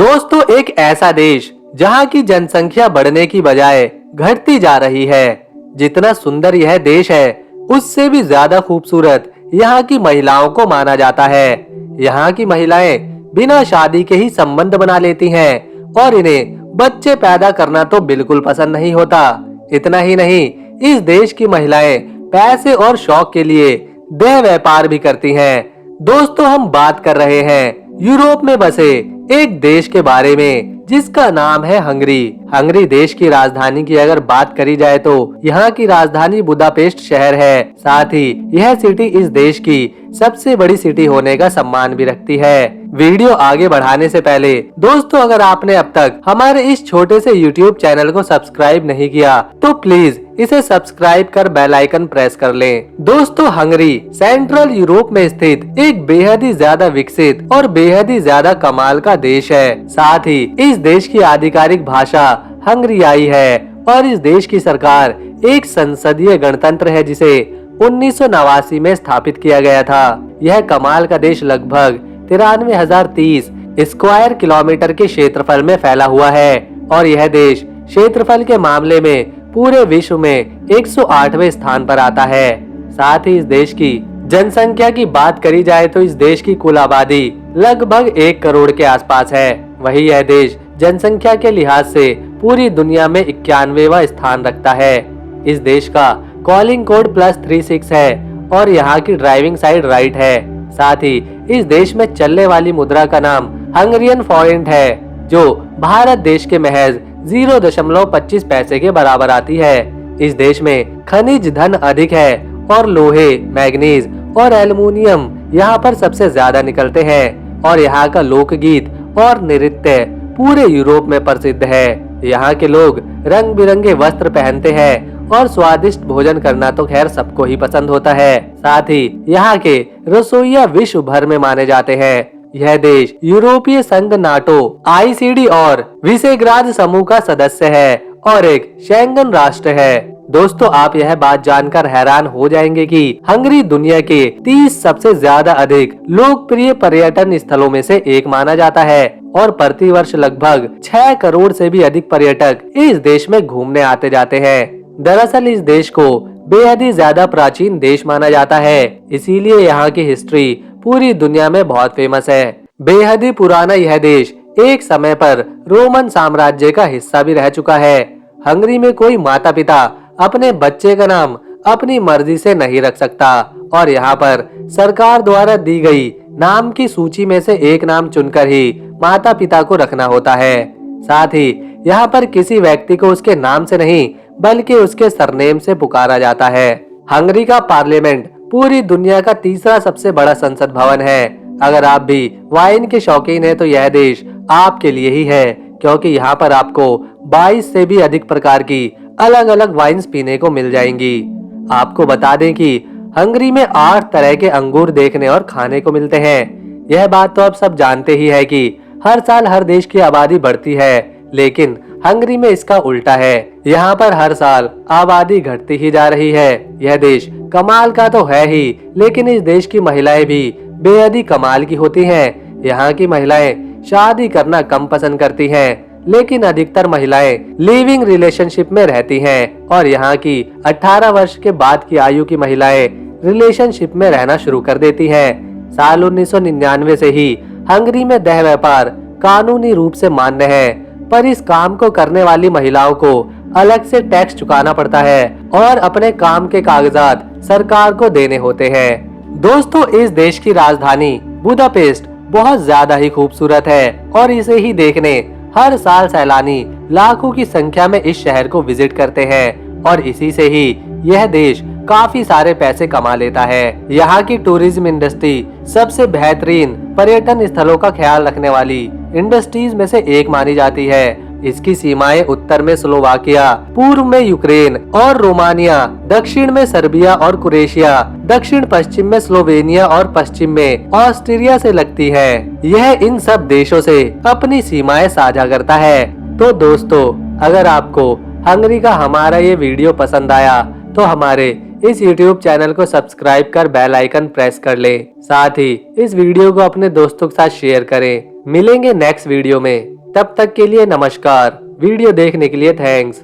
दोस्तों, एक ऐसा देश जहां की जनसंख्या बढ़ने की बजाय घटती जा रही है। जितना सुंदर यह देश है, उससे भी ज्यादा खूबसूरत यहाँ की महिलाओं को माना जाता है। यहाँ की महिलाएं बिना शादी के ही संबंध बना लेती हैं और इन्हें बच्चे पैदा करना तो बिल्कुल पसंद नहीं होता। इतना ही नहीं, इस देश की महिलाएं पैसे और शौक के लिए देह व्यापार भी करती हैं। दोस्तों, हम बात कर रहे हैं यूरोप में बसे एक देश के बारे में जिसका नाम है हंगरी। हंगरी देश की राजधानी की अगर बात करी जाए तो यहाँ की राजधानी बुदापेस्ट शहर है। साथ ही यह सिटी इस देश की सबसे बड़ी सिटी होने का सम्मान भी रखती है। वीडियो आगे बढ़ाने से पहले दोस्तों, अगर आपने अब तक हमारे इस छोटे से यूट्यूब चैनल को सब्सक्राइब नहीं किया तो प्लीज इसे सब्सक्राइब कर बेल आइकन प्रेस कर लें। दोस्तों, हंगरी सेंट्रल यूरोप में स्थित एक बेहद ही ज्यादा विकसित और बेहद ही ज्यादा कमाल का देश है। साथ ही इस देश की आधिकारिक भाषा हंगरियाई है और इस देश की सरकार एक संसदीय गणतंत्र है जिसे 1989 में स्थापित किया गया था। यह कमाल का देश लगभग 93,030 स्क्वायर किलोमीटर के क्षेत्रफल में फैला हुआ है और यह देश क्षेत्रफल के मामले में पूरे विश्व में 108वें स्थान पर आता है। साथ ही इस देश की जनसंख्या की बात करी जाए तो इस देश की कुल आबादी लगभग 1 करोड़ के आसपास है। वही यह देश जनसंख्या के लिहाज से पूरी दुनिया में 91वां स्थान रखता है। इस देश का कॉलिंग कोड +36 है और यहाँ की ड्राइविंग साइड राइट है। साथ ही इस देश में चलने वाली मुद्रा का नाम हंगरियन फॉरेंट है जो भारत देश के महज 0.25 पैसे के बराबर आती है। इस देश में खनिज धन अधिक है और लोहे, मैग्नीज और एल्युमिनियम यहाँ पर सबसे ज्यादा निकलते हैं और यहाँ का लोकगीत और नृत्य पूरे यूरोप में प्रसिद्ध है। यहाँ के लोग रंग बिरंगे वस्त्र पहनते हैं और स्वादिष्ट भोजन करना तो खैर सबको ही पसंद होता है। साथ ही यहाँ के रसोइया विश्व भर में माने जाते हैं। यह देश यूरोपीय संघ नाटो, आईसीडी और विसेग्राद समूह का सदस्य है और एक शेंगन राष्ट्र है। दोस्तों, आप यह बात जानकर हैरान हो जाएंगे कि हंगरी दुनिया के 30 सबसे ज्यादा अधिक लोकप्रिय पर्यटन स्थलों में से एक माना जाता है और प्रति वर्ष लगभग 6 करोड़ से भी अधिक पर्यटक इस देश में घूमने आते जाते हैं। दरअसल इस देश को बेहद ही ज्यादा प्राचीन देश माना जाता है, इसीलिए यहाँ की हिस्ट्री पूरी दुनिया में बहुत फेमस है। बेहद ही पुराना यह देश एक समय पर रोमन साम्राज्य का हिस्सा भी रह चुका है। हंगरी में कोई माता पिता अपने बच्चे का नाम अपनी मर्जी से नहीं रख सकता और यहाँ पर सरकार द्वारा दी गई नाम की सूची में से एक नाम चुनकर ही माता पिता को रखना होता है। साथ ही यहाँ पर किसी व्यक्ति को उसके नाम से नहीं बल्कि उसके सरनेम से पुकारा जाता है। हंगरी का पार्लियामेंट पूरी दुनिया का तीसरा सबसे बड़ा संसद भवन है। अगर आप भी वाइन के शौकीन हैं तो यह देश आपके लिए ही है, क्योंकि यहाँ पर आपको 22 से भी अधिक प्रकार की अलग अलग वाइन्स पीने को मिल जाएंगी। आपको बता दें कि हंगरी में 8 तरह के अंगूर देखने और खाने को मिलते हैं। यह बात तो आप सब जानते ही है कि हर साल हर देश की आबादी बढ़ती है, लेकिन हंगरी में इसका उल्टा है। यहाँ पर हर साल आबादी घटती ही जा रही है। यह देश कमाल का तो है ही, लेकिन इस देश की महिलाएं भी बेहद ही कमाल की होती हैं। यहाँ की महिलाएं शादी करना कम पसंद करती हैं, लेकिन अधिकतर महिलाएं लिविंग रिलेशनशिप में रहती हैं और यहाँ की 18 वर्ष के बाद की आयु की महिलाएं रिलेशनशिप में रहना शुरू कर देती हैं। साल 1999 से ही हंगरी में देह व्यापार कानूनी रूप से मान्य है, पर इस काम को करने वाली महिलाओं को अलग से टैक्स चुकाना पड़ता है और अपने काम के कागजात सरकार को देने होते हैं। दोस्तों, इस देश की राजधानी बुदापेस्ट बहुत ज्यादा ही खूबसूरत है और इसे ही देखने हर साल सैलानी लाखों की संख्या में इस शहर को विजिट करते हैं और इसी से ही यह देश काफी सारे पैसे कमा लेता है। यहाँ की टूरिज्म इंडस्ट्री सबसे बेहतरीन पर्यटन स्थलों का ख्याल रखने वाली इंडस्ट्रीज में से एक मानी जाती है। इसकी सीमाएं उत्तर में स्लोवाकिया, पूर्व में यूक्रेन और रोमानिया, दक्षिण में सर्बिया और क्रोएशिया, दक्षिण पश्चिम में स्लोवेनिया और पश्चिम में ऑस्ट्रिया से लगती है। यह इन सब देशों से अपनी सीमाएं साझा करता है। तो दोस्तों, अगर आपको हंगरी का हमारा ये वीडियो पसंद आया तो हमारे इस YouTube चैनल को सब्सक्राइब कर बेल आइकन प्रेस कर ले। साथ ही इस वीडियो को अपने दोस्तों के साथ शेयर करें। मिलेंगे नेक्स्ट वीडियो में, तब तक के लिए नमस्कार। वीडियो देखने के लिए थैंक्स।